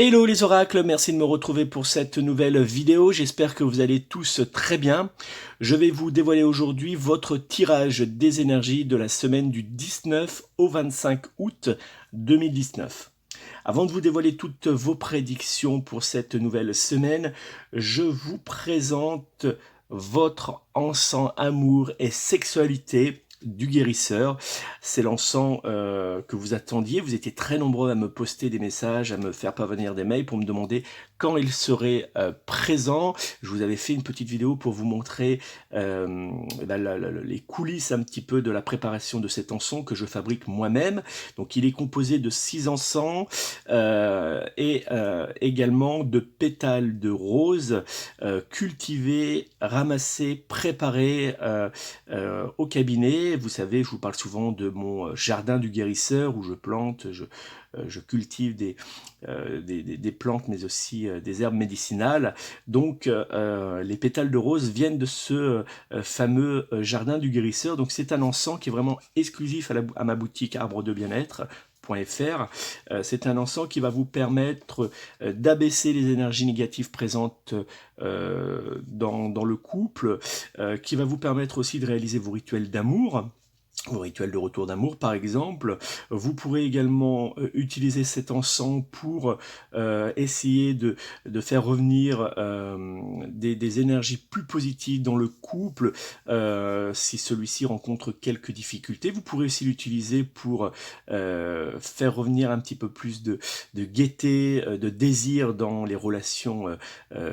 Hello les oracles, merci de me retrouver pour cette nouvelle vidéo, j'espère que vous allez tous très bien. Je vais vous dévoiler aujourd'hui votre tirage des énergies de la semaine du 19 au 25 août 2019. Avant de vous dévoiler toutes vos prédictions pour cette nouvelle semaine, je vous présente votre encens amour et sexualité du guérisseur. C'est l'encens que vous attendiez. Vous étiez très nombreux à me poster des messages, à me faire parvenir des mails pour me demander quand il serait présent. Je vous avais fait une petite vidéo pour vous montrer les coulisses un petit peu de la préparation de cet encens que je fabrique moi-même. Donc il est composé de 6 encens et également de pétales de rose cultivés, ramassés, préparés au cabinet. Vous savez, je vous parle souvent de mon jardin du guérisseur où je plante, je cultive des plantes mais aussi des herbes médicinales. Donc les pétales de rose viennent de ce fameux jardin du guérisseur. Donc c'est un encens qui est vraiment exclusif à ma boutique Arbre de Bien-être. C'est un encens qui va vous permettre d'abaisser les énergies négatives présentes dans le couple, qui va vous permettre aussi de réaliser vos rituels d'amour, vos rituels de retour d'amour par exemple. Vous pourrez également utiliser cet encens pour essayer de faire revenir des énergies plus positives dans le couple si celui-ci rencontre quelques difficultés. Vous pourrez aussi l'utiliser pour faire revenir un petit peu plus de gaieté, de désir dans les relations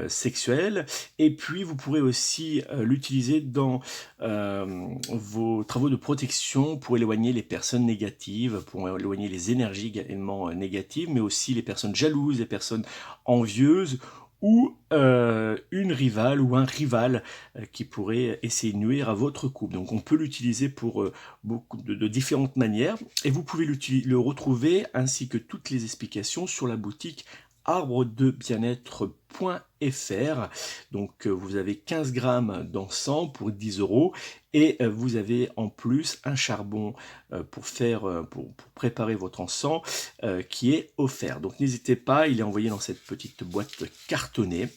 sexuelles. Et puis vous pourrez aussi l'utiliser dans vos travaux de protection pour éloigner les personnes négatives, pour éloigner les énergies également négatives, mais aussi les personnes jalouses, les personnes envieuses, ou une rivale ou un rival qui pourrait essayer de nuire à votre couple. Donc on peut l'utiliser pour beaucoup de différentes manières, et vous pouvez le retrouver ainsi que toutes les explications sur la boutique arbredebienêtre.fr. Donc vous avez 15 grammes d'encens pour 10 € et vous avez en plus un charbon pour préparer votre encens qui est offert. Donc n'hésitez pas, il est envoyé dans cette petite boîte cartonnée.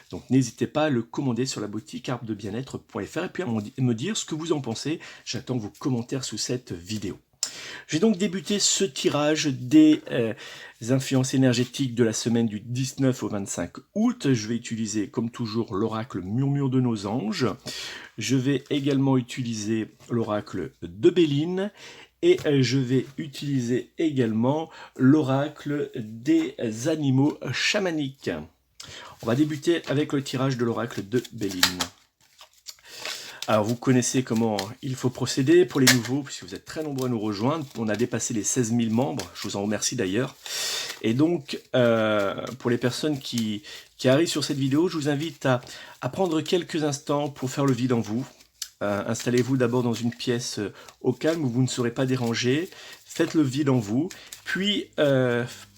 Donc n'hésitez pas à le commander sur la boutique arbredebienêtre.fr et puis à me dire ce que vous en pensez. J'attends vos commentaires sous cette vidéo. J'ai donc débuté ce tirage des influences énergétiques de la semaine du 19 au 25 août. Je vais utiliser comme toujours l'oracle Murmure de nos anges. Je vais également utiliser l'oracle de Béline. Et je vais utiliser également l'oracle des animaux chamaniques. On va débuter avec le tirage de l'oracle de Béline. Alors vous connaissez comment il faut procéder pour les nouveaux, puisque vous êtes très nombreux à nous rejoindre. On a dépassé les 16 000 membres, je vous en remercie d'ailleurs. Et donc, pour les personnes qui arrivent sur cette vidéo, je vous invite à prendre quelques instants pour faire le vide en vous. Installez-vous d'abord dans une pièce au calme où vous ne serez pas dérangé. Faites le vide en vous, puis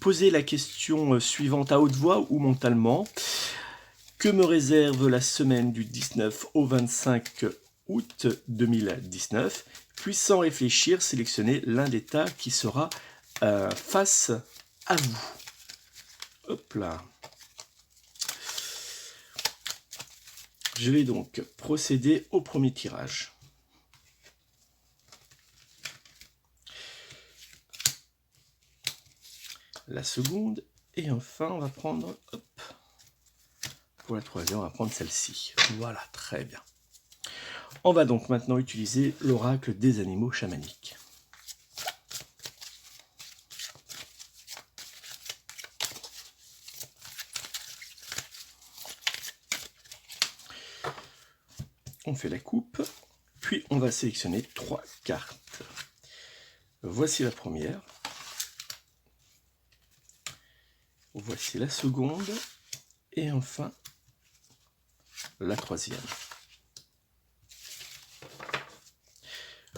posez la question suivante à haute voix ou mentalement. Que me réserve la semaine du 19 au 25 août 2019? Puis sans réfléchir, sélectionnez l'un des tas qui sera face à vous. Hop là. Je vais donc procéder au premier tirage. La seconde, et enfin on va prendre, hop, pour la troisième, on va prendre celle-ci. Voilà, très bien. On va donc maintenant utiliser l'oracle des animaux chamaniques. On fait la coupe, puis on va sélectionner 3 cartes. Voici la première. Voici la seconde. Et enfin, la troisième.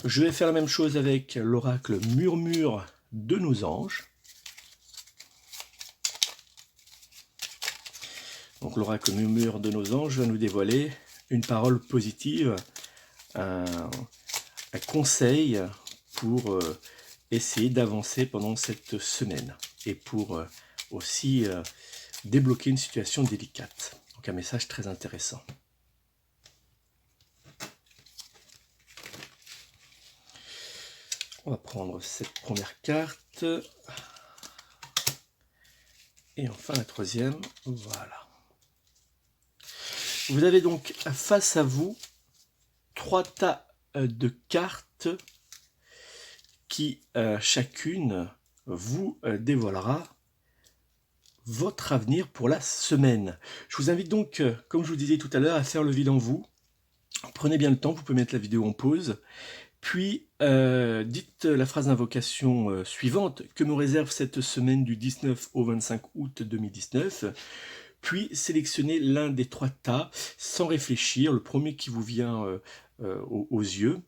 Je vais faire la même chose avec l'oracle Murmure de nos anges. Donc l'oracle Murmure de nos anges va nous dévoiler une parole positive, un conseil pour essayer d'avancer pendant cette semaine et pour aussi débloquer une situation délicate. Donc un message très intéressant. On va prendre cette première carte. Et enfin la troisième, voilà. Vous avez donc face à vous 3 tas de cartes qui chacune vous dévoilera votre avenir pour la semaine. Je vous invite donc, comme je vous disais tout à l'heure, à faire le vide en vous. Prenez bien le temps, vous pouvez mettre la vidéo en pause. Puis, dites la phrase d'invocation suivante, que me réserve cette semaine du 19 au 25 août 2019. Puis, sélectionnez l'un des 3 tas sans réfléchir, le premier qui vous vient aux yeux,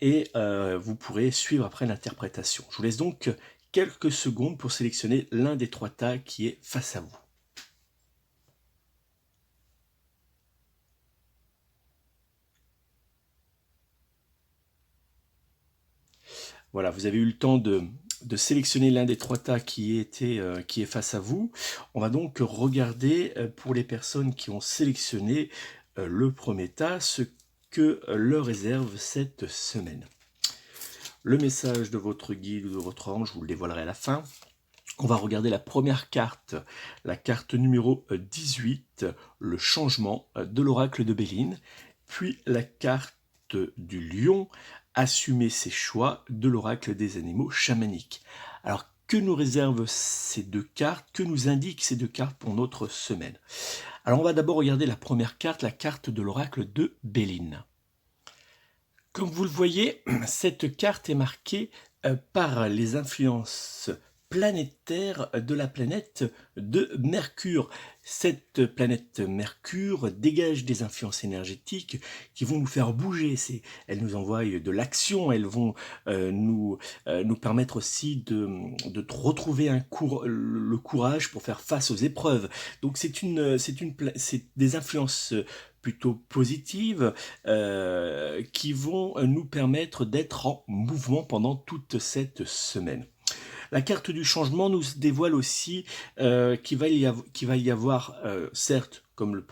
et vous pourrez suivre après l'interprétation. Je vous laisse donc quelques secondes pour sélectionner l'un des 3 tas qui est face à vous. Voilà, vous avez eu le temps de sélectionner l'un des 3 tas qui est face à vous. On va donc regarder pour les personnes qui ont sélectionné le premier tas ce que leur réserve cette semaine. Le message de votre guide ou de votre ange, je vous le dévoilerai à la fin. On va regarder la première carte, la carte numéro 18, le changement de l'oracle de Béline, puis la carte du lion, assumer ses choix de l'oracle des animaux chamaniques. Alors, que nous réservent ces 2 cartes? Que nous indiquent ces 2 cartes pour notre semaine? Alors, on va d'abord regarder la première carte, la carte de l'oracle de Béline. Comme vous le voyez, cette carte est marquée par les influences planétaires de la planète de Mercure. Cette planète Mercure dégage des influences énergétiques qui vont nous faire bouger. Elles nous envoient de l'action, elles vont nous permettre aussi de retrouver le courage pour faire face aux épreuves. Donc c'est des influences plutôt positives qui vont nous permettre d'être en mouvement pendant toute cette semaine. La carte du changement nous dévoile aussi qu'il va y avoir, certes, comme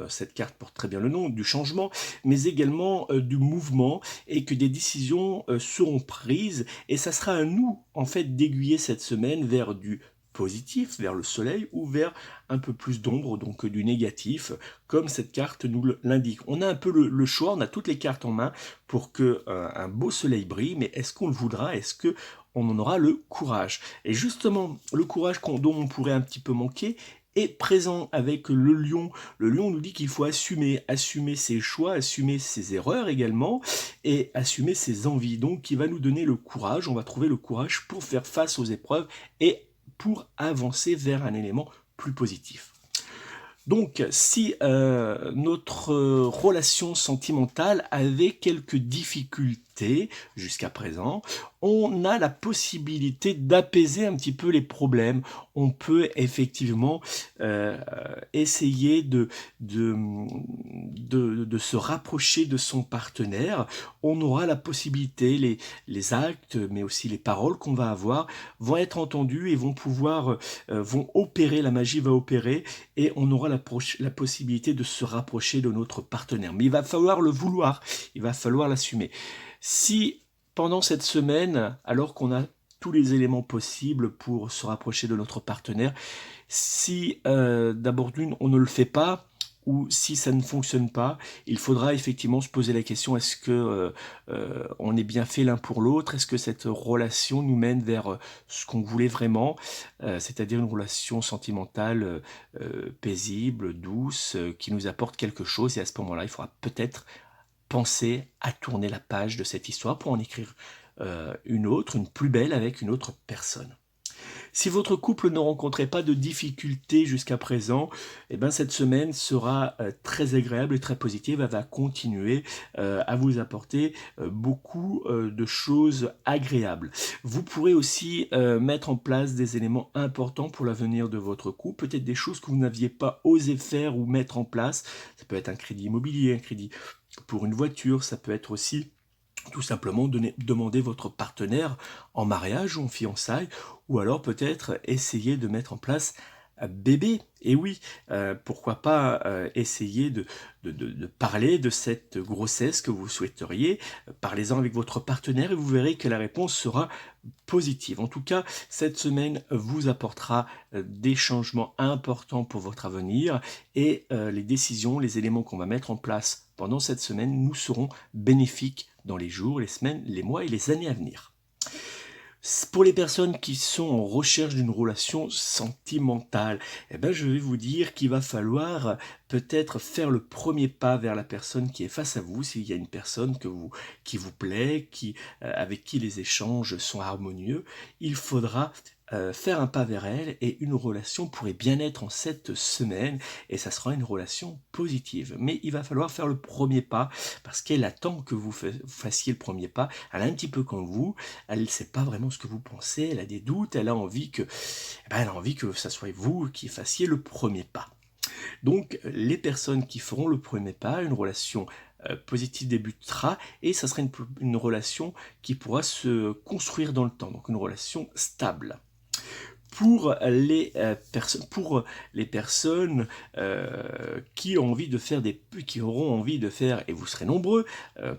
cette carte porte très bien le nom, du changement, mais également du mouvement, et que des décisions seront prises, et ça sera à nous, en fait, d'aiguiller cette semaine vers du positif, vers le soleil, ou vers un peu plus d'ombre, donc du négatif, comme cette carte nous l'indique. On a un peu le choix, on a toutes les cartes en main pour que un beau soleil brille, mais est-ce qu'on le voudra? Est-ce que on en aura le courage? Et justement, le courage dont on pourrait un petit peu manquer est présent avec le lion. Le lion nous dit qu'il faut assumer ses choix, assumer ses erreurs également, et assumer ses envies. Donc, il va nous donner le courage, on va trouver le courage pour faire face aux épreuves et pour avancer vers un élément plus positif. Donc, si notre relation sentimentale avait quelques difficultés jusqu'à présent, on a la possibilité d'apaiser un petit peu les problèmes. On peut effectivement essayer de se rapprocher de son partenaire. On aura la possibilité, les actes, mais aussi les paroles qu'on va avoir, vont être entendus et vont opérer, la magie va opérer, et on aura la possibilité de se rapprocher de notre partenaire. Mais il va falloir le vouloir, il va falloir l'assumer. Si pendant cette semaine, alors qu'on a tous les éléments possibles pour se rapprocher de notre partenaire, si d'abord d'une, on ne le fait pas, ou si ça ne fonctionne pas, il faudra effectivement se poser la question, est-ce que on est bien fait l'un pour l'autre? Est-ce que cette relation nous mène vers ce qu'on voulait vraiment, c'est-à-dire une relation sentimentale paisible, douce, qui nous apporte quelque chose? Et à ce moment-là, il faudra peut-être penser à tourner la page de cette histoire pour en écrire une autre, une plus belle, avec une autre personne. Si votre couple ne rencontrait pas de difficultés jusqu'à présent, eh ben cette semaine sera très agréable et très positive. Elle va continuer à vous apporter beaucoup de choses agréables. Vous pourrez aussi mettre en place des éléments importants pour l'avenir de votre couple, peut-être des choses que vous n'aviez pas osé faire ou mettre en place. Ça peut être un crédit immobilier, un crédit pour une voiture, ça peut être aussi Tout simplement demander votre partenaire en mariage ou en fiançailles, ou alors peut-être essayer de mettre en place un bébé. Et oui, pourquoi pas essayer de parler de cette grossesse que vous souhaiteriez. Parlez-en avec votre partenaire et vous verrez que la réponse sera positive. En tout cas, cette semaine vous apportera des changements importants pour votre avenir et les décisions, les éléments qu'on va mettre en place pendant cette semaine nous seront bénéfiques dans les jours, les semaines, les mois et les années à venir. Pour les personnes qui sont en recherche d'une relation sentimentale, eh ben, je vais vous dire qu'il va falloir peut-être faire le premier pas vers la personne qui est face à vous, s'il y a une personne qui vous plaît, avec qui les échanges sont harmonieux, il faudra faire un pas vers elle et une relation pourrait bien être en cette semaine et ça sera une relation positive. Mais il va falloir faire le premier pas parce qu'elle attend que vous fassiez le premier pas. Elle est un petit peu comme vous, elle ne sait pas vraiment ce que vous pensez, elle a des doutes, elle a envie que ça soit vous qui fassiez le premier pas. Donc les personnes qui feront le premier pas, une relation positive débutera et ça sera une relation qui pourra se construire dans le temps, donc une relation stable. Pour les personnes qui ont envie de faire qui auront envie de faire, et vous serez nombreux,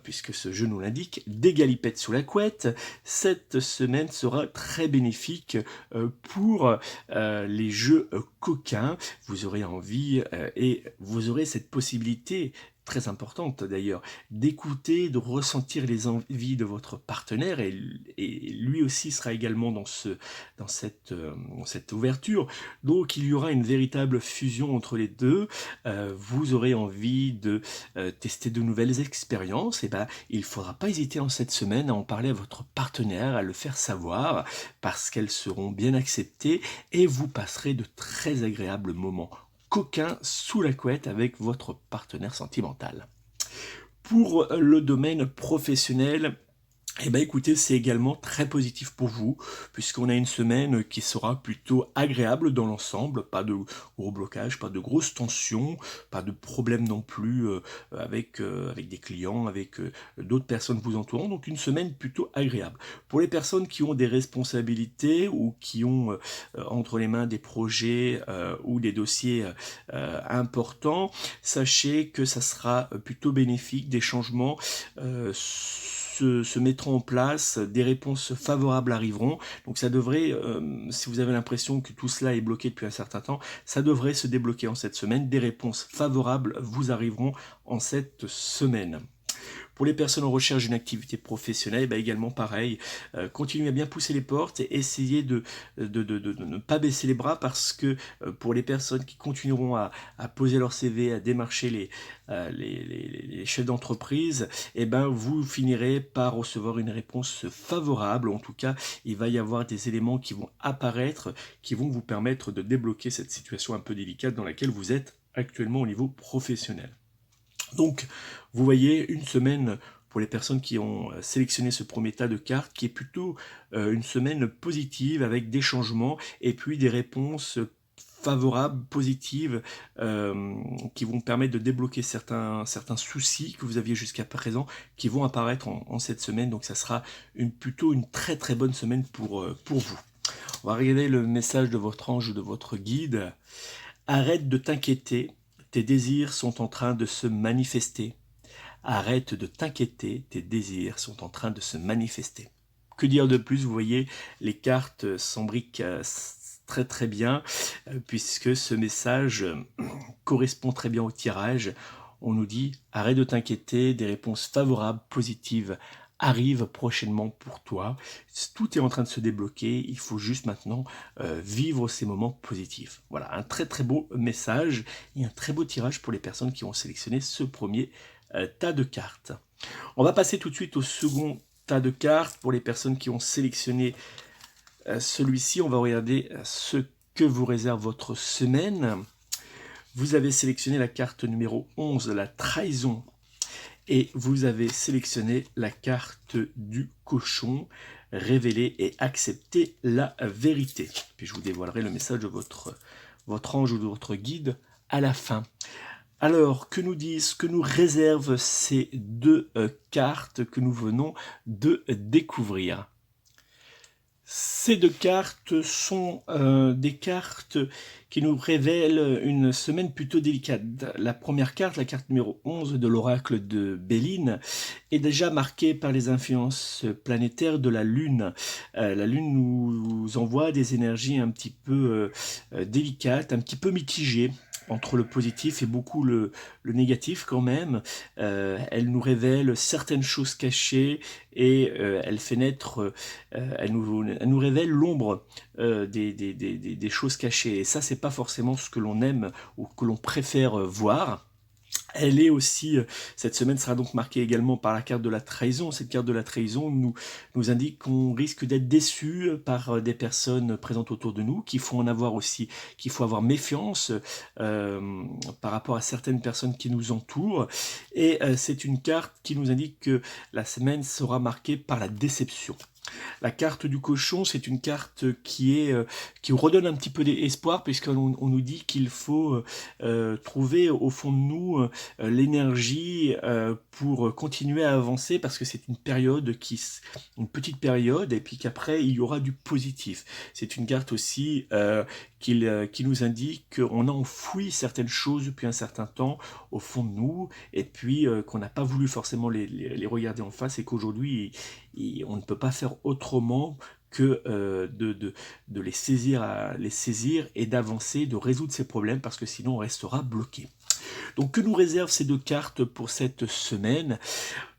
puisque ce jeu nous l'indique, des galipettes sous la couette, cette semaine sera très bénéfique pour les jeux coquins. Vous aurez envie et vous aurez cette possibilité très importante d'ailleurs, d'écouter, de ressentir les envies de votre partenaire et lui aussi sera également dans cette ouverture. Donc il y aura une véritable fusion entre les deux. Vous aurez envie de tester de nouvelles expériences. Et ben, il ne faudra pas hésiter en cette semaine à en parler à votre partenaire, à le faire savoir parce qu'elles seront bien acceptées et vous passerez de très agréables moments coquin sous la couette avec votre partenaire sentimental. Pour le domaine professionnel, eh bien écoutez, c'est également très positif pour vous, puisqu'on a une semaine qui sera plutôt agréable dans l'ensemble, pas de gros blocages, pas de grosses tensions, pas de problèmes non plus avec des clients, avec d'autres personnes vous entourant, donc une semaine plutôt agréable. Pour les personnes qui ont des responsabilités ou qui ont entre les mains des projets ou des dossiers importants, sachez que ça sera plutôt bénéfique, des changements se mettront en place, des réponses favorables arriveront. Donc ça devrait, si vous avez l'impression que tout cela est bloqué depuis un certain temps, ça devrait se débloquer en cette semaine. Des réponses favorables vous arriveront en cette semaine. Pour les personnes en recherche d'une activité professionnelle, bah également pareil, continuez à bien pousser les portes et essayez de ne pas baisser les bras parce que pour les personnes qui continueront à poser leur CV, à démarcher les chefs d'entreprise, eh ben vous finirez par recevoir une réponse favorable. En tout cas, il va y avoir des éléments qui vont apparaître, qui vont vous permettre de débloquer cette situation un peu délicate dans laquelle vous êtes actuellement au niveau professionnel. Donc, vous voyez, une semaine pour les personnes qui ont sélectionné ce premier tas de cartes, qui est plutôt une semaine positive avec des changements et puis des réponses favorables, positives, qui vont permettre de débloquer certains soucis que vous aviez jusqu'à présent, qui vont apparaître en cette semaine. Donc, ça sera plutôt une très très bonne semaine pour vous. On va regarder le message de votre ange ou de votre guide. Arrête de t'inquiéter. Tes désirs sont en train de se manifester. Arrête de t'inquiéter, tes désirs sont en train de se manifester. Que dire de plus? Vous voyez, les cartes s'embriquent très très bien, puisque ce message correspond très bien au tirage. On nous dit, arrête de t'inquiéter, des réponses favorables, positives arrive prochainement pour toi. Tout est en train de se débloquer, il faut juste maintenant vivre ces moments positifs. Voilà, un très très beau message et un très beau tirage pour les personnes qui ont sélectionné ce premier tas de cartes. On va passer tout de suite au second tas de cartes pour les personnes qui ont sélectionné celui-ci. On va regarder ce que vous réserve votre semaine. Vous avez sélectionné la carte numéro 11, la trahison. Et vous avez sélectionné la carte du cochon, révéler et accepter la vérité. Puis je vous dévoilerai le message de votre ange ou de votre guide à la fin. Alors, que nous disent, que nous réservent ces deux cartes que nous venons de découvrir? Ces deux cartes sont des cartes qui nous révèlent une semaine plutôt délicate. La première carte, la carte numéro 11 de l'oracle de Béline, est déjà marquée par les influences planétaires de la Lune. La Lune nous envoie des énergies un petit peu délicates, un petit peu mitigées, entre le positif et beaucoup le négatif quand même. Elle nous révèle certaines choses cachées et elle fait naître, elle nous révèle l'ombre des choses cachées. Et ça, c'est pas forcément ce que l'on aime ou que l'on préfère voir. Elle est aussi, cette semaine sera donc marquée également par la carte de la trahison. Cette carte de la trahison nous indique qu'on risque d'être déçu par des personnes présentes autour de nous, qu'il faut en avoir aussi, qu'il faut avoir méfiance par rapport à certaines personnes qui nous entourent. Et c'est une carte qui nous indique que la semaine sera marquée par la déception. La carte du cochon, c'est une carte qui redonne un petit peu d'espoir, puisqu'on nous dit qu'il faut trouver au fond de nous l'énergie pour continuer à avancer, parce que c'est une période une petite période, et puis qu'après il y aura du positif. C'est une carte aussi qui nous indique qu'on a enfoui certaines choses depuis un certain temps au fond de nous, et puis qu'on n'a pas voulu forcément les regarder en face, et qu'aujourd'hui on ne peut pas faire autrement que de les saisir et d'avancer, de résoudre ces problèmes, parce que sinon on restera bloqué. Donc que nous réservent ces deux cartes pour cette semaine?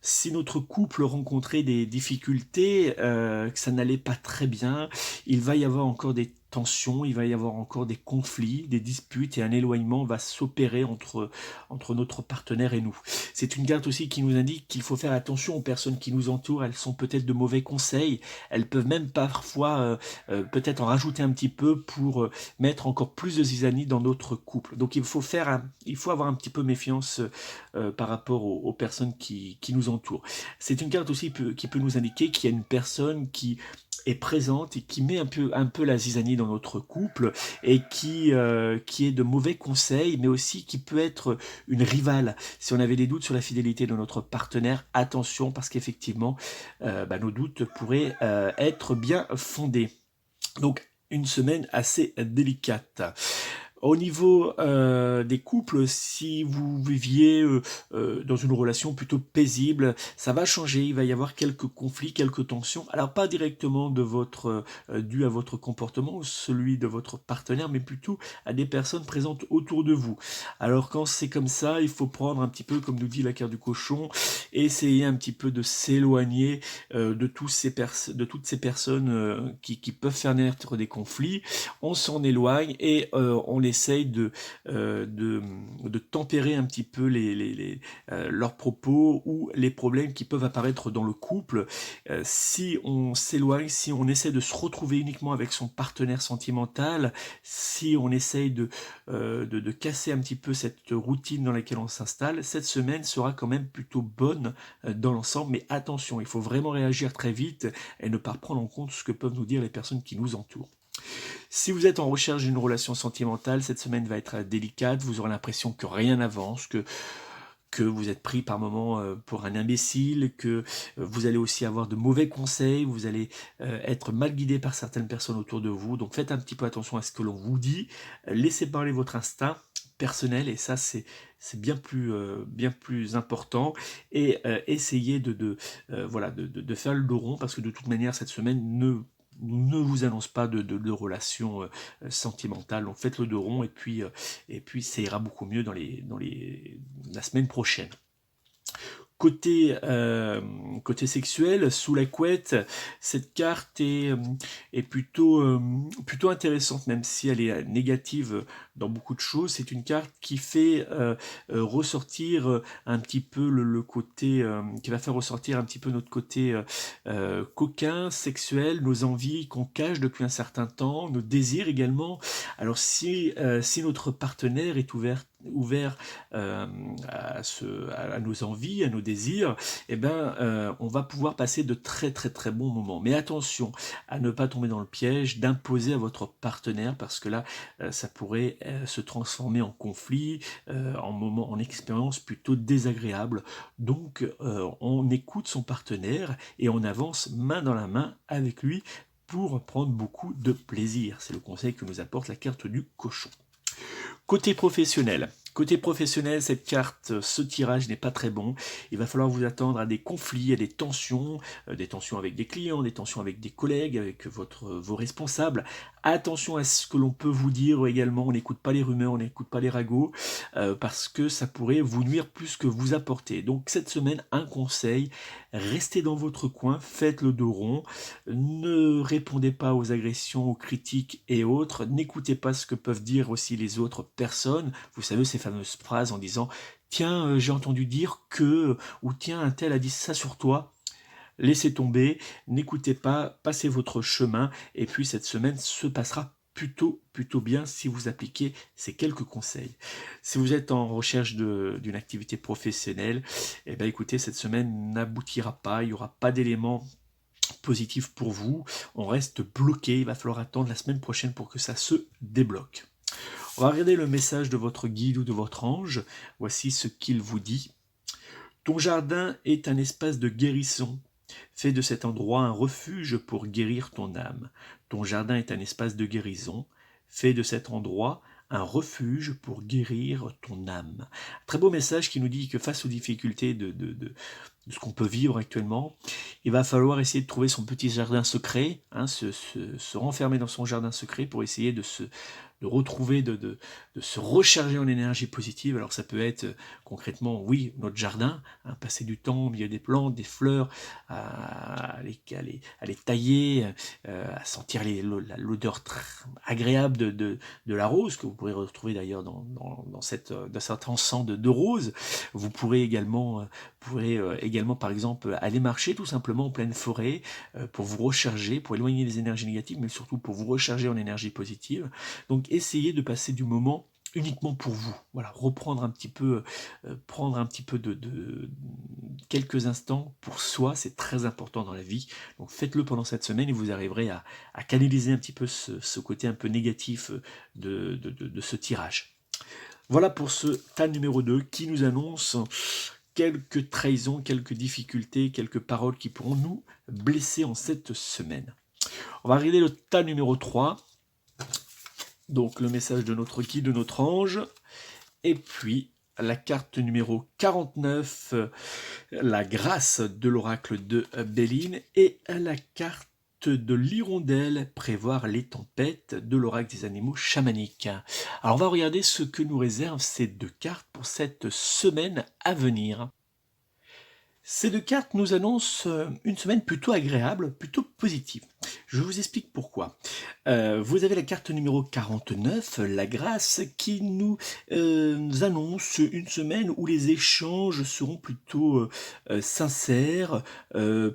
Si notre couple rencontrait des difficultés, que ça n'allait pas très bien, il va y avoir encore des tensions, il va y avoir encore des conflits, des disputes, et un éloignement va s'opérer entre notre partenaire et nous. C'est une carte aussi qui nous indique qu'il faut faire attention aux personnes qui nous entourent. Elles sont peut-être de mauvais conseils, elles peuvent même parfois peut-être en rajouter un petit peu pour mettre encore plus de zizanie dans notre couple. Donc il faut avoir un petit peu méfiance par rapport aux personnes qui nous entourent. C'est une carte aussi qui peut nous indiquer qu'il y a une personne qui est présente et qui met un peu la zizanie dans notre couple, et qui est de mauvais conseils, mais aussi qui peut être une rivale. Si on avait des doutes sur la fidélité de notre partenaire, attention, parce qu'effectivement, nos doutes pourraient être bien fondés. Donc, une semaine assez délicate. Au niveau des couples, si vous viviez dans une relation plutôt paisible, ça va changer, il va y avoir quelques conflits, quelques tensions. Alors pas directement dû à votre comportement ou celui de votre partenaire, mais plutôt à des personnes présentes autour de vous. Alors quand c'est comme ça, il faut prendre un petit peu, comme nous dit la carte du cochon, et essayer un petit peu de s'éloigner de toutes ces personnes qui peuvent faire naître des conflits. On s'en éloigne et on essaye de tempérer un petit peu leurs propos ou les problèmes qui peuvent apparaître dans le couple. Si on s'éloigne, si on essaie de se retrouver uniquement avec son partenaire sentimental, si on essaye de casser un petit peu cette routine dans laquelle on s'installe, cette semaine sera quand même plutôt bonne dans l'ensemble, mais attention, il faut vraiment réagir très vite et ne pas prendre en compte ce que peuvent nous dire les personnes qui nous entourent. Si vous êtes en recherche d'une relation sentimentale, cette semaine va être délicate, vous aurez l'impression que rien n'avance, que vous êtes pris par moments pour un imbécile, que vous allez aussi avoir de mauvais conseils, vous allez être mal guidé par certaines personnes autour de vous. Donc faites un petit peu attention à ce que l'on vous dit, laissez parler votre instinct personnel, et ça c'est bien plus important, et essayez de faire le dos rond, parce que de toute manière cette semaine ne vous annonce pas de relation sentimentale. Donc faites le dos rond, et puis ça ira beaucoup mieux dans la semaine prochaine. Côté sexuel, sous la couette, cette carte est plutôt intéressante, même si elle est négative dans beaucoup de choses. C'est une carte qui fait ressortir un petit peu le côté, qui va faire ressortir un petit peu notre côté coquin, sexuel, nos envies qu'on cache depuis un certain temps, nos désirs également. Alors si notre partenaire est ouvert ouvert à nos envies, à nos désirs, eh ben, on va pouvoir passer de très très très bons moments. Mais attention à ne pas tomber dans le piège d'imposer à votre partenaire, parce que là, ça pourrait se transformer en conflit, en expérience plutôt désagréable. Donc, on écoute son partenaire et on avance main dans la main avec lui pour prendre beaucoup de plaisir. C'est le conseil que nous apporte la carte du cochon. Côté professionnel. Côté professionnel, cette carte, ce tirage n'est pas très bon. Il va falloir vous attendre à des conflits, à des tensions avec des clients, des tensions avec des collègues, avec vos responsables. Attention à ce que l'on peut vous dire également. On n'écoute pas les rumeurs, on n'écoute pas les ragots, parce que ça pourrait vous nuire plus que vous apporter. Donc cette semaine, un conseil, restez dans votre coin, faites le dos rond, ne répondez pas aux agressions, aux critiques et autres, n'écoutez pas ce que peuvent dire aussi les autres personnes. Vous savez, ces fameuses phrases en disant « Tiens, j'ai entendu dire que… » ou « Tiens, un tel a dit ça sur toi ». Laissez tomber, n'écoutez pas, passez votre chemin, et puis cette semaine se passera plutôt bien si vous appliquez ces quelques conseils. Si vous êtes en recherche d'une activité professionnelle, eh ben écoutez, cette semaine n'aboutira pas, il n'y aura pas d'éléments positifs pour vous, on reste bloqué, il va falloir attendre la semaine prochaine pour que ça se débloque. On va regarder le message de votre guide ou de votre ange. Voici ce qu'il vous dit. Ton jardin est un espace de guérison. Fais de cet endroit un refuge pour guérir ton âme. Ton jardin est un espace de guérison. Fais de cet endroit un refuge pour guérir ton âme. Très beau message qui nous dit que face aux difficultés de ce qu'on peut vivre actuellement, il va falloir essayer de trouver son petit jardin secret, hein, se renfermer dans son jardin secret pour essayer de retrouver, de se recharger en énergie positive. Alors ça peut être concrètement, oui, notre jardin, hein, passer du temps au milieu des plantes, des fleurs, à les tailler, à sentir l'odeur agréable de la rose, que vous pourrez retrouver d'ailleurs dans cet encens de roses. Vous pourrez également, par exemple, aller marcher tout simplement en pleine forêt pour vous recharger, pour éloigner les énergies négatives, mais surtout pour vous recharger en énergie positive. Donc essayez de passer du moment uniquement pour vous. Voilà, reprendre un petit peu, prendre un petit peu de quelques instants pour soi, c'est très important dans la vie. Donc faites-le pendant cette semaine et vous arriverez à canaliser un petit peu ce côté un peu négatif de ce tirage. Voilà pour ce tas numéro 2 qui nous annonce quelques trahisons, quelques difficultés, quelques paroles qui pourront nous blesser en cette semaine. On va regarder le tas numéro 3. Donc le message de notre guide, de notre ange. Et puis la carte numéro 49, la grâce de l'oracle de Béline. Et la carte de l'hirondelle, prévoir les tempêtes, de l'oracle des animaux chamaniques. Alors on va regarder ce que nous réservent ces deux cartes pour cette semaine à venir. Ces deux cartes nous annoncent une semaine plutôt agréable, plutôt positive. Je vous explique pourquoi. Vous avez la carte numéro 49, la grâce, qui nous annonce une semaine où les échanges seront plutôt sincères,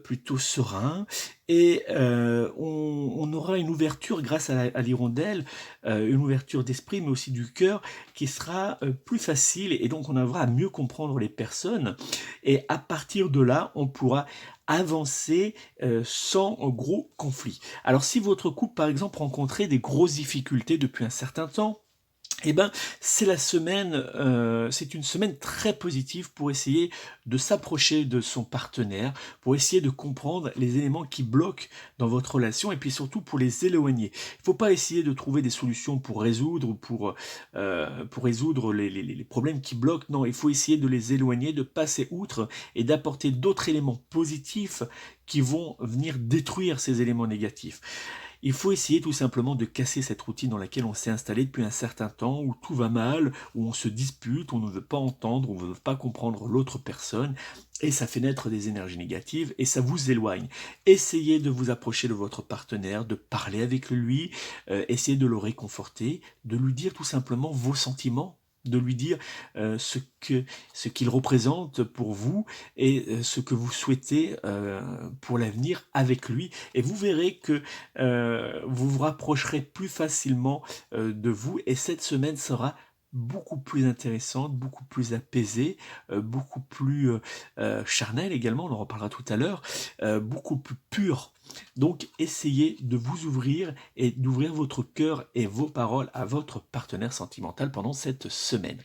plutôt sereins, et on aura une ouverture grâce à l'hirondelle, une ouverture d'esprit, mais aussi du cœur, qui sera plus facile, et donc on aura à mieux comprendre les personnes, et à partir de là, on pourra avancer sans gros conflits. Alors si votre couple par exemple rencontrait des grosses difficultés depuis un certain temps, eh ben, c'est une semaine très positive pour essayer de s'approcher de son partenaire, pour essayer de comprendre les éléments qui bloquent dans votre relation et puis surtout pour les éloigner. Il ne faut pas essayer de trouver des solutions pour résoudre ou pour résoudre les problèmes qui bloquent. Non, il faut essayer de les éloigner, de passer outre et d'apporter d'autres éléments positifs qui vont venir détruire ces éléments négatifs. Il faut essayer tout simplement de casser cette routine dans laquelle on s'est installé depuis un certain temps, où tout va mal, où on se dispute, où on ne veut pas entendre, où on ne veut pas comprendre l'autre personne, et ça fait naître des énergies négatives, et ça vous éloigne. Essayez de vous approcher de votre partenaire, de parler avec lui, essayez de le réconforter, de lui dire tout simplement vos sentiments, de lui dire ce qu'il représente pour vous et ce que vous souhaitez pour l'avenir avec lui. Et vous verrez que vous vous rapprocherez plus facilement de vous et cette semaine sera beaucoup plus intéressante, beaucoup plus apaisée, beaucoup plus charnelle également, on en reparlera tout à l'heure, beaucoup plus pure. Donc essayez de vous ouvrir et d'ouvrir votre cœur et vos paroles à votre partenaire sentimental pendant cette semaine.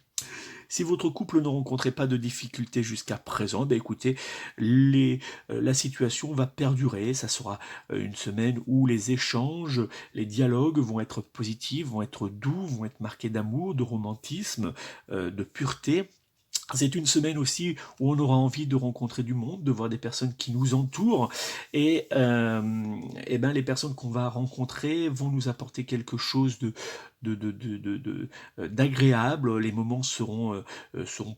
Si votre couple ne rencontrait pas de difficultés jusqu'à présent, ben écoutez, la situation va perdurer. Ça sera une semaine où les échanges, les dialogues vont être positifs, vont être doux, vont être marqués d'amour, de romantisme, de pureté. C'est une semaine aussi où on aura envie de rencontrer du monde, de voir des personnes qui nous entourent, et ben les personnes qu'on va rencontrer vont nous apporter quelque chose d'agréable. Les moments seront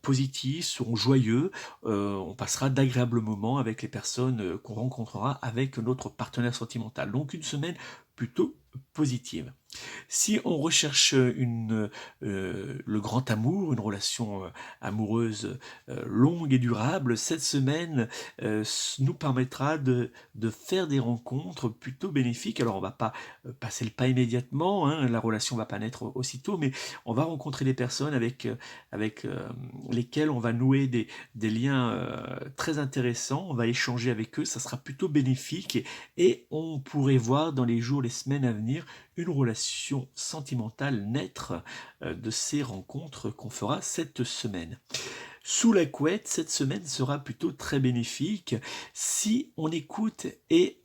positifs, seront joyeux. On passera d'agréables moments avec les personnes qu'on rencontrera avec notre partenaire sentimental. Donc une semaine plutôt positive. Si on recherche le grand amour, une relation amoureuse longue et durable, cette semaine nous permettra de faire des rencontres plutôt bénéfiques. Alors on ne va pas passer le pas immédiatement, hein, la relation ne va pas naître aussitôt, mais on va rencontrer des personnes avec lesquelles on va nouer des liens très intéressants, on va échanger avec eux, ça sera plutôt bénéfique et on pourrait voir dans les jours, les semaines à venir, une relation sentimentale naître de ces rencontres qu'on fera cette semaine. Sous la couette, cette semaine sera plutôt très bénéfique si on écoute et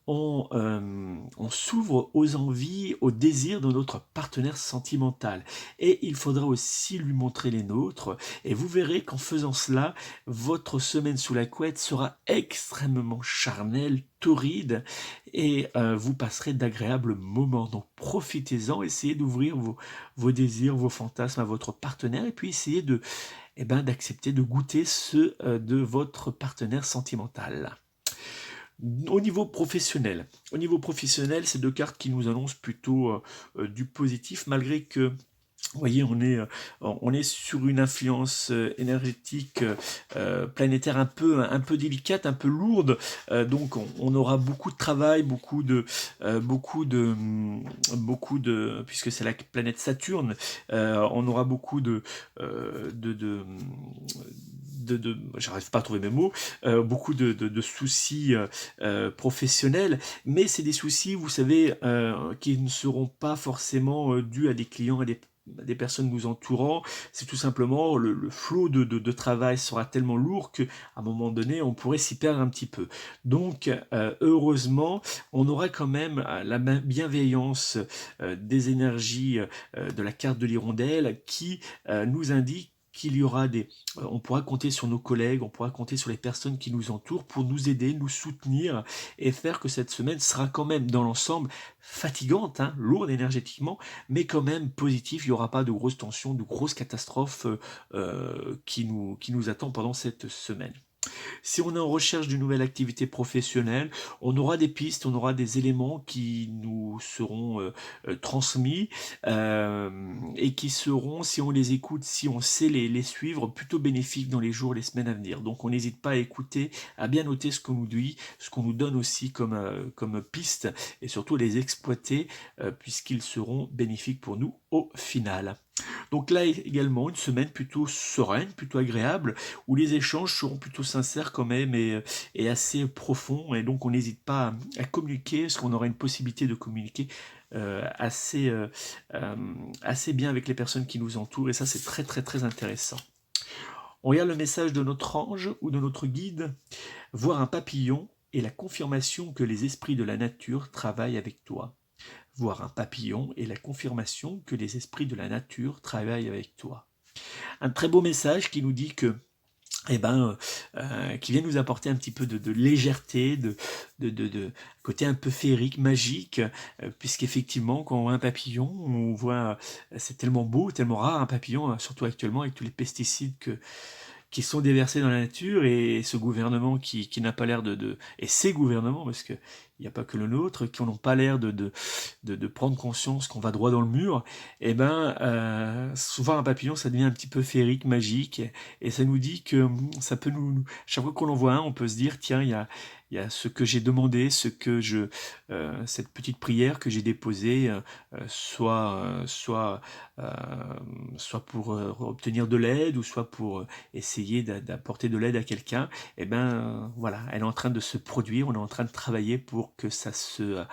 on s'ouvre aux envies, aux désirs de notre partenaire sentimental. Et il faudra aussi lui montrer les nôtres. Et vous verrez qu'en faisant cela, votre semaine sous la couette sera extrêmement charnelle, torride, et vous passerez d'agréables moments. Donc profitez-en, essayez d'ouvrir vos désirs, vos fantasmes à votre partenaire, et puis essayez d'accepter de goûter ceux de votre partenaire sentimental. Au niveau professionnel, ces deux cartes qui nous annoncent plutôt du positif, malgré que vous voyez, on est sur une influence énergétique planétaire un peu délicate, un peu lourde. Donc, on aura beaucoup de travail, puisque c'est la planète Saturne, on aura beaucoup j'arrive pas à trouver mes mots, beaucoup de soucis professionnels, mais c'est des soucis, vous savez, qui ne seront pas forcément dus à des clients, à des personnes nous entourant. C'est tout simplement le flot de travail sera tellement lourd qu'à un moment donné, on pourrait s'y perdre un petit peu. Donc, heureusement, on aura quand même la bienveillance des énergies de la carte de l'hirondelle qui nous indique qu'il y aura on pourra compter sur nos collègues, on pourra compter sur les personnes qui nous entourent pour nous aider, nous soutenir et faire que cette semaine sera quand même dans l'ensemble fatigante, hein, lourde énergétiquement, mais quand même positive. Il n'y aura pas de grosses tensions, de grosses catastrophes qui nous attendent pendant cette semaine. Si on est en recherche d'une nouvelle activité professionnelle, on aura des pistes, on aura des éléments qui nous seront transmis et qui seront, si on les écoute, si on sait les suivre, plutôt bénéfiques dans les jours, les semaines à venir. Donc on n'hésite pas à écouter, à bien noter ce qu'on nous dit, ce qu'on nous donne aussi comme piste et surtout les exploiter puisqu'ils seront bénéfiques pour nous au final. Donc là également, une semaine plutôt sereine, plutôt agréable, où les échanges seront plutôt sincères quand même et assez profonds. Et donc on n'hésite pas à communiquer, parce qu'on aura une possibilité de communiquer assez bien avec les personnes qui nous entourent. Et ça, c'est très très très intéressant. On regarde le message de notre ange ou de notre guide. Voir un papillon est la confirmation que les esprits de la nature travaillent avec toi. Voir un papillon est la confirmation que les esprits de la nature travaillent avec toi. Un très beau message qui nous dit que qui vient nous apporter un petit peu de légèreté, de côté un peu féerique, magique, puisqu'effectivement, quand on voit un papillon, on voit, c'est tellement beau, tellement rare un papillon, surtout actuellement avec tous les pesticides qui sont déversés dans la nature, et ce gouvernement qui n'a pas l'air et ces gouvernements, parce que il n'y a pas que le nôtre, qui n'ont pas l'air de prendre conscience qu'on va droit dans le mur, et souvent un papillon, ça devient un petit peu féerique, magique, et ça nous dit que ça peut chaque fois qu'on en voit un, on peut se dire, tiens, il y a ce que j'ai demandé, cette petite prière que j'ai déposée, euh, soit pour obtenir de l'aide, ou soit pour essayer d'apporter de l'aide à quelqu'un, voilà, elle est en train de se produire, on est en train de travailler pour que ça se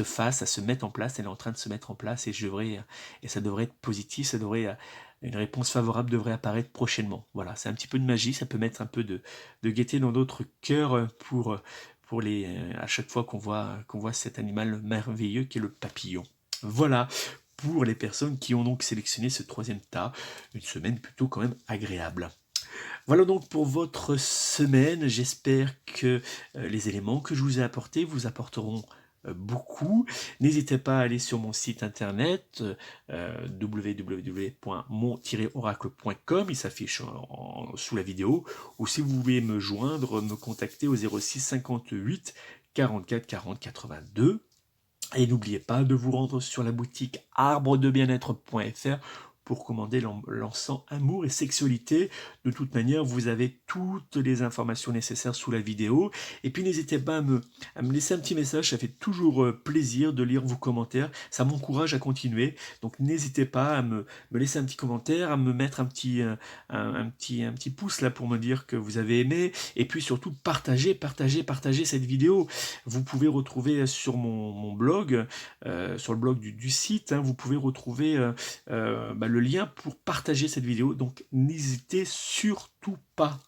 fasse, ça se mette en place, elle est en train de se mettre en place, et ça devrait être positif, une réponse favorable devrait apparaître prochainement. Voilà, c'est un petit peu de magie, ça peut mettre un peu de gaieté dans notre cœur à chaque fois qu'on voit cet animal merveilleux qui est le papillon. Voilà pour les personnes qui ont donc sélectionné ce troisième tas, une semaine plutôt quand même agréable. Voilà donc pour votre semaine, j'espère que les éléments que je vous ai apportés vous apporteront beaucoup. N'hésitez pas à aller sur mon site internet www.mon-oracle.com, il s'affiche sous la vidéo, ou si vous voulez me joindre, me contacter au 06 58 44 40 82. Et n'oubliez pas de vous rendre sur la boutique arbredebienêtre.fr pour commander l'encens amour et sexualité. De toute manière, vous avez toutes les informations nécessaires sous la vidéo. Et puis n'hésitez pas à me laisser un petit message, ça fait toujours plaisir de lire vos commentaires, ça m'encourage à continuer. Donc n'hésitez pas à me laisser un petit commentaire, à me mettre un petit pouce là pour me dire que vous avez aimé. Et puis surtout, partagez cette vidéo. Vous pouvez retrouver sur mon blog, sur le blog du site, hein, vous pouvez retrouver le lien pour partager cette vidéo, donc n'hésitez surtout pas.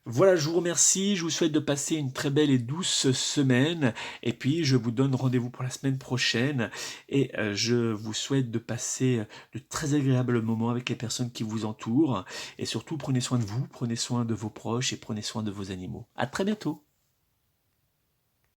Voilà, je vous remercie, je vous souhaite de passer une très belle et douce semaine, et puis je vous donne rendez-vous pour la semaine prochaine, et je vous souhaite de passer de très agréables moments avec les personnes qui vous entourent, et surtout prenez soin de vous, prenez soin de vos proches, et prenez soin de vos animaux. À très bientôt.